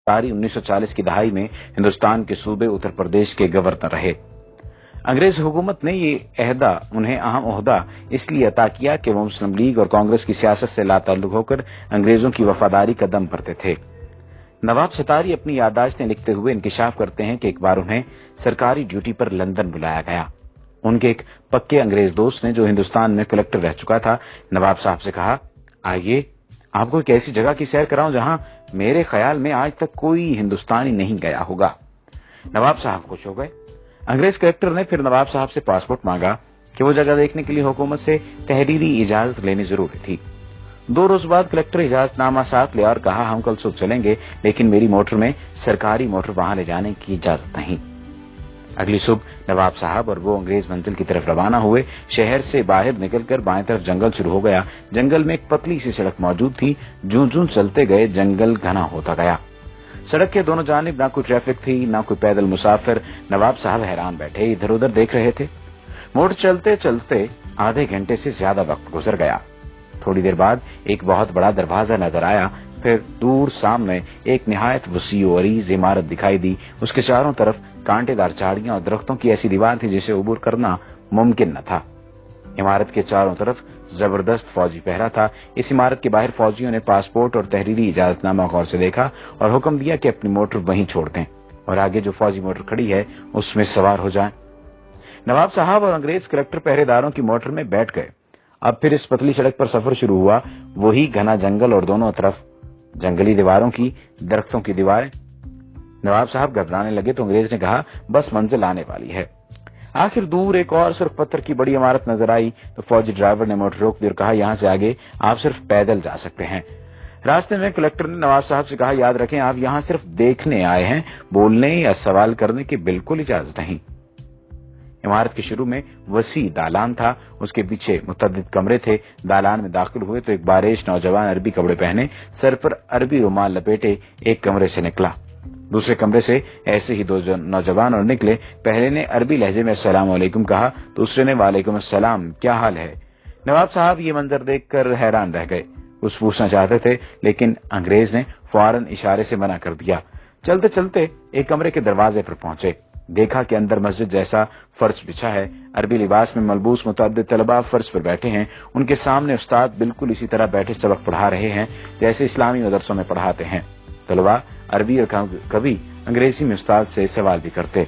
1940 की दहाई में हिंदुस्तान के सूबे उत्तर प्रदेश के गवर्नर रहे। अंग्रेज हुकूमत ने उन्हें अहम ओहदा इसलिए अता किया कि वो मुस्लिम लीग और कांग्रेस की सियासत से लाताल्लुक होकर अंग्रेजों की वफादारी का दम भरते थे। नवाब सतारी अपनी याददाश्तें लिखते हुए इंकिशाफ करते हैं कि एक बार उन्हें सरकारी ड्यूटी पर लंदन बुलाया गया। उनके एक पक्के अंग्रेज दोस्त ने, जो हिंदुस्तान में कलेक्टर रह चुका था, नवाब साहब से कहा, आइए आपको एक ऐसी जगह की सैर कराऊं जहां मेरे ख्याल में आज तक कोई हिंदुस्तानी नहीं गया होगा। नवाब साहब खुश हो गए। अंग्रेज कलेक्टर ने फिर नवाब साहब से पासपोर्ट मांगा कि वो जगह देखने के लिए हुकूमत से तहरीरी इजाजत लेनी जरूरी थी। 2 रोज बाद कलेक्टर इजाजतनामा साथ ले और कहा, हम कल सुबह चलेंगे, लेकिन मेरी मोटर में सरकारी मोटर वहां ले जाने की इजाजत नहीं। अगली सुबह नवाब साहब और वो अंग्रेज मंजिल की तरफ रवाना हुए। शहर से बाहर निकलकर बाएं तरफ जंगल शुरू हो गया। जंगल में एक पतली सी सड़क मौजूद थी। जूं-जूं चलते गए जंगल घना होता गया। सड़क के दोनों जानिब ना कोई ट्रैफिक थी, ना कोई पैदल मुसाफिर। नवाब साहब हैरान बैठे इधर उधर देख रहे थे। मोटर चलते चलते आधे घंटे से ज्यादा वक्त गुजर गया। थोड़ी देर बाद एक बहुत बड़ा दरवाजा नजर आया। फिर दूर सामने एक निहायत वसी और अरीज इमारत दिखाई दी। उसके चारों तरफ कांटेदार झाड़ियां और दरख्तों की ऐसी दीवार थी जिसे अबूर करना मुमकिन न था। इमारत के चारों तरफ जबरदस्त फौजी पहरा था। इस इमारत के बाहर फौजियों ने पासपोर्ट और तहरीरी इजाजतनामा गौर से देखा और हुक्म दिया कि अपनी मोटर वहीं छोड़ दें और आगे जो फौजी मोटर खड़ी है उसमें सवार हो जाएं। नवाब साहब और अंग्रेज कलेक्टर पहरेदारों की मोटर में बैठ गए। अब फिर इस पतली सड़क पर सफर शुरू हुआ। वही घना जंगल और दोनों तरफ जंगली दीवारों की, दरख्तों की दीवारें। नवाब साहब घबराने लगे तो अंग्रेज ने कहा, बस मंजिल आने वाली है। आखिर दूर एक और सुर्ख पत्थर की बड़ी इमारत नजर आई तो फौजी ड्राइवर ने मोटर रोक दी और कहा, यहां से आगे आप सिर्फ पैदल जा सकते हैं। रास्ते में कलेक्टर ने नवाब साहब से कहा, याद रखें आप यहां सिर्फ देखने आए हैं, बोलने या सवाल करने की बिल्कुल इजाजत नहीं। इमारत के शुरू में वसी दालान था। उसके पीछे मुतअद्दिद कमरे थे। दालान में दाखिल हुए तो एक बारिश नौजवान अरबी कपड़े पहने, सर पर अरबी रुमाल लपेटे एक कमरे से निकला। दूसरे कमरे से ऐसे ही 2 नौजवान और निकले। पहले ने अरबी लहजे में अस्सलाम वालेकुम कहा, दूसरे ने वालेकुम अस्सलाम, क्या हाल है। नवाब साहब ये मंजर देखकर हैरान रह गए। कुछ पूछना चाहते थे लेकिन अंग्रेज ने फौरन इशारे से मना कर दिया। चलते चलते एक कमरे के दरवाजे पर पहुंचे। देखा कि अंदर मस्जिद जैसा फर्श बिछा है। अरबी लिबास में मलबूस मुतअद्दिद तलबा फर्श पर बैठे हैं। उनके सामने उस्ताद बिल्कुल इसी तरह बैठे सबक पढ़ा रहे हैं जैसे इस्लामी मदरसों में पढ़ाते हैं। तलबा अरबी और कभी अंग्रेजी में उस्ताद से सवाल भी करते।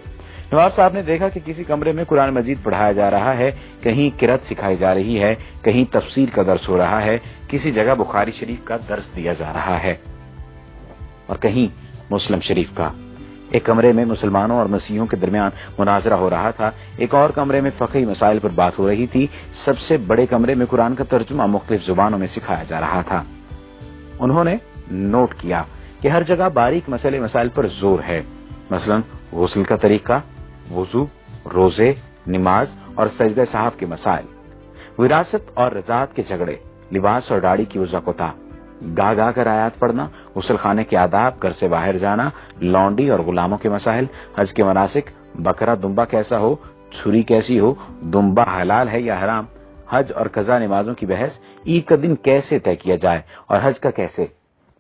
नवाब साहब ने देखा कि किसी कमरे में कुरान मजीद पढ़ाया जा रहा है, कहीं किरात सिखाई जा रही है, कहीं तफसीर का दर्स हो रहा है, किसी जगह बुखारी शरीफ का दर्स दिया जा रहा है और कहीं मुस्लिम शरीफ का। एक कमरे में मुसलमानों और मसीहों के दरमियान मुनाजरा हो रहा था। एक और कमरे में फ़क़ही मसाइल पर बात हो रही थी। सबसे बड़े कमरे में कुरान का तर्जुमा मुख्तलिफ जुबानों में सिखाया जा रहा था। उन्होंने नोट किया कि हर जगह बारीक मसले मसाइल पर जोर है, मसलन गुस्ल का तरीका, वुजू, रोजे, नमाज और सजदे साहब के मसाइल, विरासत और रज़ात के झगड़े, लिबास और दाढ़ी की वज़ाक़ता, गा गा कर आयात पढ़ना, गुस्ल खाने के आदाब, घर से बाहर जाना, लौंडी और गुलामों के मसाइल, हज के मनासिक, बकरा दुम्बा कैसा हो, छुरी कैसी हो, दुम्बा हलाल है या हराम, हज और कज़ा नमाजों की बहस, ईद का दिन कैसे तय किया जाए और हज का कैसे,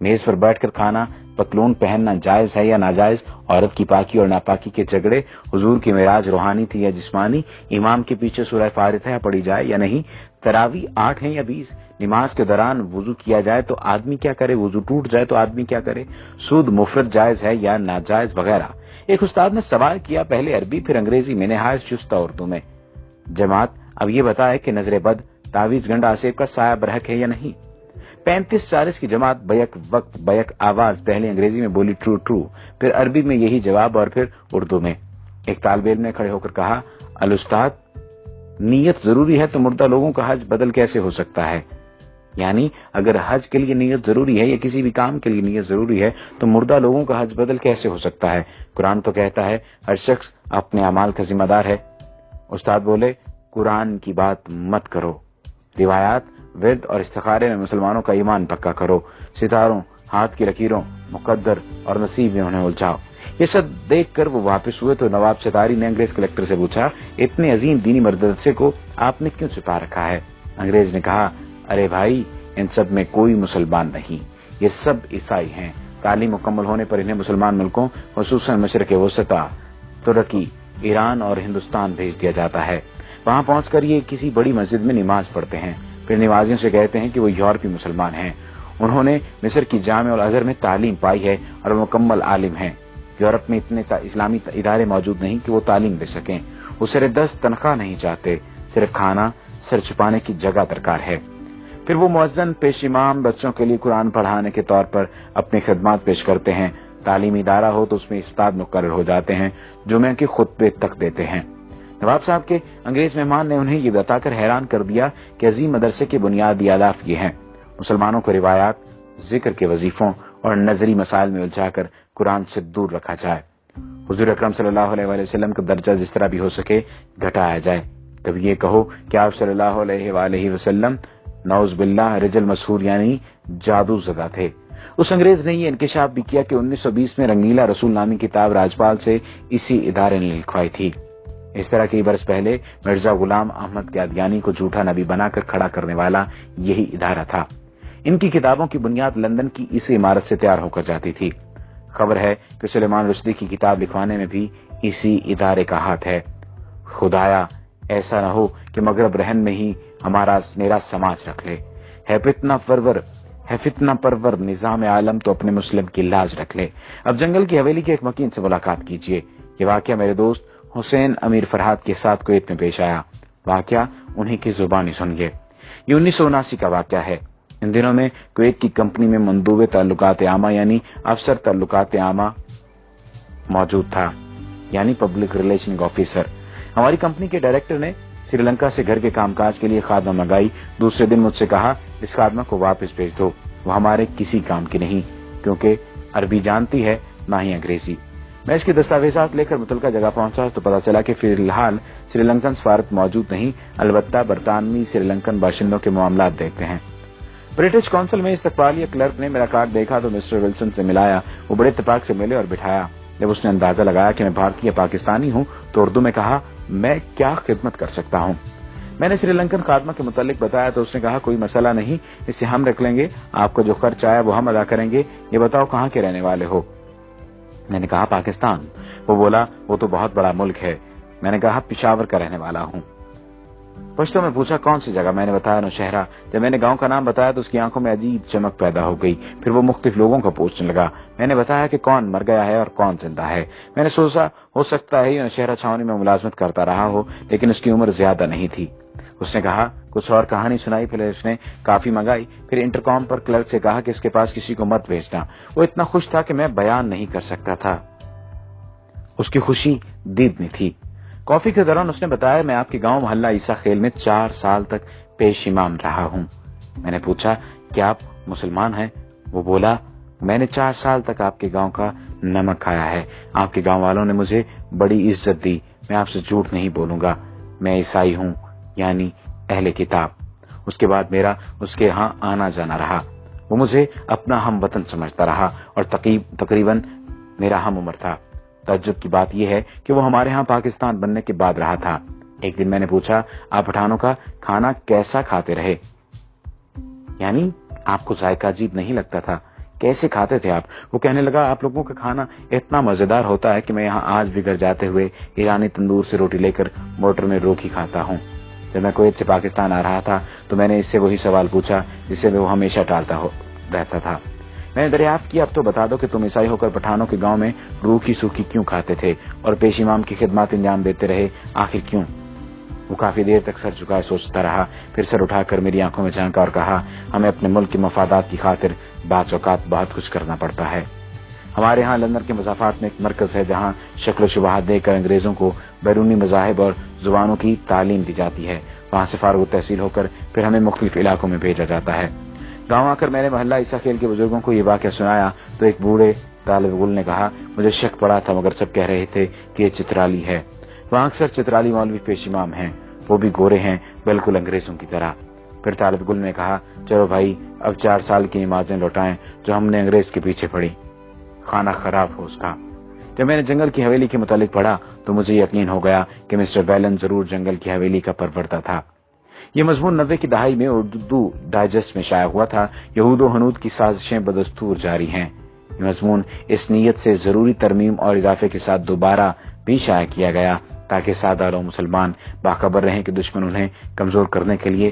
मेज पर बैठकर खाना, पतलून पहनना जायज है या नाजायज, औरत की पाकी और नापाकी के झगड़े, हुजूर की मेराज रूहानी थी या जिस्मानी, इमाम के पीछे सूरह फातिहा पढ़ी जाए या नहीं, तरावी 8 है या 20, नमाज के दौरान वुजू किया जाए तो आदमी क्या करे, वुजू टूट जाए तो आदमी क्या करे, सूद मुफरद जायज है या नाजायज वगैरह। एक उस्ताद ने सवाल किया, पहले अरबी फिर अंग्रेजी में, नहायत शुस्ता उर्दू में। जमात अब ये बताए कि नजर बद, तावीज गंड आसेब का साया बरहक है या नहीं। 35-40 की जमात बैक वक्त बैक आवाज पहले अंग्रेजी में बोली ट्रू ट्रू, फिर अरबी में यही जवाब और फिर उर्दू में। एक तालिब इल्म ने खड़े होकर कहा, अल उस्ताद, नीयत जरूरी है तो मुर्दा लोगों का हज बदल कैसे हो सकता है। यानी अगर हज के लिए नीयत जरूरी है या किसी भी काम के लिए नीयत जरूरी है तो मुर्दा लोगों का हज बदल कैसे हो सकता है। कुरान तो कहता है हर शख्स अपने अमाल का जिम्मेदार है। उस्ताद बोले, कुरान की बात मत करो, रिवायात, विर्द और इस्तिखारे में मुसलमानों का ईमान पक्का करो, सितारों, हाथ की लकीरों, मुकद्दर और नसीब में उन्हें उलझाओ। ये सब देखकर वो वापस हुए तो नवाब सतारी ने अंग्रेज कलेक्टर से पूछा, इतने अजीम दीनी मदरसे को आपने क्यों छुपा रखा है। अंग्रेज ने कहा, अरे भाई, इन सब में कोई मुसलमान नहीं, ये सब ईसाई हैं। तालीम मुकम्मल होने पर इन्हें मुसलमान मुल्कों खुसूसन मशरक़ वसता, तुर्की, ईरान और हिंदुस्तान भेज दिया जाता है। वहां पहुंचकर ये किसी बड़ी मस्जिद में नमाज पढ़ते हैं, फिर नमाजियों से कहते हैं कि वो यूरोपीय मुसलमान हैं। उन्होंने मिस्र की जामे और अजहर में तालीम पाई है और मुकम्मल आलिम हैं। यूरोप में इतने इस्लामी इदारे मौजूद नहीं कि वो तालीम दे सकें। वो सिर्फ 10 तनख्वाह नहीं चाहते, सिर्फ खाना, सर छुपाने की जगह दरकार है। फिर वो मुअज्जिन, पेश इमाम बच्चों के लिए कुरान पढ़ाने के तौर पर अपनी खिदमत पेश करते हैं। तालीमी इदारा हो तो उसमें उस्ताद मुकर्रर हो जाते हैं, जुमे के खुतबे तक देते हैं। नवाब साहब के अंग्रेज मेहमान ने उन्हें ये बताकर हैरान कर दिया कि अजीम मदरसे के बुनियादी आदाफ ये हैं। मुसलमानों को रिवायात, जिक्र के वजीफों और नजरी मसाइल में उलझाकर कुरान से दूर रखा जाए। हुजूर अकरम सल्लल्लाहु अलैहि वसल्लम का दर्जा जिस तरह भी हो सके घटाया जाए। कभी ये कहो कि आप सल्लल्लाहु अलैहि वसल्लम नौज बिल्लाह रिजल मशहूर यानी जादू ज़दा थे। उस अंग्रेज ने ये इंकशाफ भी किया कि 1920 में रंगीला रसूल नामी किताब राजपाल से इसी इदारे ने लिखवाई थी। इस तरह कई बरस पहले मिर्जा गुलाम अहमद कादियानी को झूठा नबी बनाकर खड़ा करने वाला यही इदारा था। इनकी किताबों की बुनियाद लंदन की इसी इमारत से तैयार होकर जाती थी। खबर है कि सुलेमान रुश्दी की किताब लिखवाने में भी इसी इदारे का हाथ है। खुदाया ऐसा न हो कि मगरब रहन में ही हमारा मेरा समाज रख ले। है फितना परवर निजाम आलम तो अपने मुस्लिम की लाज रख ले। अब जंगल की हवेली के एक मकीन से मुलाकात कीजिए। ये वाकया मेरे दोस्त हुसैन अमीर फरहाद के साथ कुवैत में पेश आया। वाकया उन्हीं की जुबानी सुनिए। ये 1979 का वाकया है। इन दिनों में कुवैत की कंपनी में मंदूबे ताल्लुकात आमा यानी अफसर ताल्लुकात आमा मौजूद था, यानी पब्लिक रिलेशन ऑफिसर। हमारी कंपनी के डायरेक्टर ने श्रीलंका से घर के कामकाज के लिए खादमा मंगाई। दूसरे दिन मुझसे कहा, इस खादमा को वापस भेज दो, वो हमारे किसी काम की नहीं, क्योंकि अरबी जानती है ना ही अंग्रेजी। मैं इसके दस्तावेजात लेकर मुतलका जगह पहुंचा तो पता चला कि फिलहाल श्रीलंकन सफारत मौजूद नहीं, अलबत्ता बरतानवी श्रीलंकन बाशिंदों के मामलात देखते हैं। ब्रिटिश कौंसिल में इस्तकबालिया क्लर्क ने मेरा कार्ड देखा तो मिस्टर विल्सन से मिलाया। वो बड़े इत्तेफाक से मिले और बिठाया। जब उसने अंदाजा लगाया कि मैं भारतीय पाकिस्तानी हूँ तो उर्दू में कहा, मैं क्या खिदमत कर सकता हूँ। मैंने श्रीलंकन खादमा के मुतालिक बताया तो उसने कहा, कोई मसला नहीं, इसे हम रख लेंगे, आपको जो खर्च आया वो हम अदा करेंगे। ये बताओ कहाँ के रहने वाले हो। मैंने कहा, पाकिस्तान। वो बोला, वो तो बहुत बड़ा मुल्क है। मैंने कहा, पेशावर का रहने वाला हूँ। पश्तो में पूछा, कौन सी जगह। मैंने बताया, नौशहरा। जब मैंने गांव का नाम बताया तो उसकी आंखों में अजीब चमक पैदा हो गई। फिर वो मुख्तलिफ लोगों को पूछने लगा। मैंने बताया कि कौन मर गया है और कौन जिंदा है। मैंने सोचा हो सकता है ये नौशहरा छावनी में मुलाजमत करता रहा हो, लेकिन उसकी उम्र ज्यादा नहीं थी। उसने कहा, कुछ और कहानी सुनाई। फिर उसने काफी मंगाई। फिर इंटरकॉम पर क्लर्क से कहा कि इसके पास किसी को मत भेजना। वो इतना खुश था कि मैं बयान नहीं कर सकता था। उसकी खुशी दीदनी थी। कॉफी के दौरान उसने बताया, मैं आपके गांव मोहल्ला ईसा खेल में 4 साल तक पेश इमाम रहा हूं। मैंने पूछा, क्या आप मुसलमान हैं? वो बोला, मैंने 4 साल तक आपके गांव का नमक खाया है। आपके गांव वालों ने मुझे बड़ी इज्जत दी। मैं आपसे झूठ नहीं बोलूंगा, मैं ईसाई हूं, यानी अहले किताब। उसके बाद मेरा उसके यहाँ आना जाना रहा। वो मुझे अपना हम वतन समझता रहा और तकरीबन मेरा हम उम्र था। तज्जुब की बात यह है कि वो हमारे यहाँ पाकिस्तान बनने के बाद रहा था। एक दिन मैंने पूछा, आप पठानों का खाना कैसा खाते रहे, यानी आपको जायका अजीब नहीं लगता था, कैसे खाते थे आप? वो कहने लगा, आप लोगों का खाना इतना मजेदार होता है कि मैं यहाँ आज भी घर जाते हुए ईरानी तंदूर से रोटी लेकर मोटर में रोटी खाता हूँ। जब मैं कुवैत से पाकिस्तान आ रहा था तो मैंने इससे वही सवाल पूछा जिसे वो हमेशा टालता रहता था। मैंने दरियाफ्त किया, अब तो बता दो कि तुम ईसाई होकर पठानों के गांव में रूखी सूखी क्यों खाते थे और पेश इमाम की खिदमत अंजाम देते रहे, आखिर क्यों? वो काफी देर तक सर झुकाए सोचता रहा। फिर सर उठाकर मेरी आंखों में झांका और कहा, हमें अपने मुल्क के मफादात की खातिर बात औकात बहुत कुछ करना पड़ता है। हमारे यहाँ लंदन के मज़ाफ़ात में एक मरकज है जहाँ शक्ल शुबहात देकर अंग्रेजों को बैरूनी मज़ाहिब और जुबानों की तालीम दी जाती है। वहाँ से फारुग तहसील होकर फिर हमें मुख्तलिफ इलाकों में भेजा जाता है। गाँव आकर मैंने मोहल्ला ईसा खेल के बुजुर्गों को ये वाक़या सुनाया तो एक बूढ़े तालिब गुल ने कहा, मुझे शक पड़ा था मगर सब कह रहे थे कि ये चित्राली है। वहाँ अक्सर चित्राली मौलवी पेश इमाम हैं, वो भी गोरे हैं, बिल्कुल अंग्रेजों की तरह। फिर तालिब गुल ने कहा, चलो भाई अब 4 साल की नमाजें लौटाएं जो हमने अंग्रेज के पीछे पढ़ी, खाना खराब हो उसका। जब मैंने जंगल की हवेली के मुतालिक पढ़ा तो मुझे यकीन हो गया कि मिस्टर बैलन जरूर जंगल की हवेली का परवरदा था। ये मजमून 90 की दहाई में उर्दू डाइजेस्ट में शाया हुआ था। यहूदो हनूद की साजिशें बदस्तूर जारी हैं। یہ مضمون اس نیت سے ضروری ترمیم اور اضافے کے ساتھ دوبارہ بھی شائع کیا گیا تاکہ سادہ لوگ مسلمان باخبر رہیں کہ دشمن انہیں کمزور کرنے کے لیے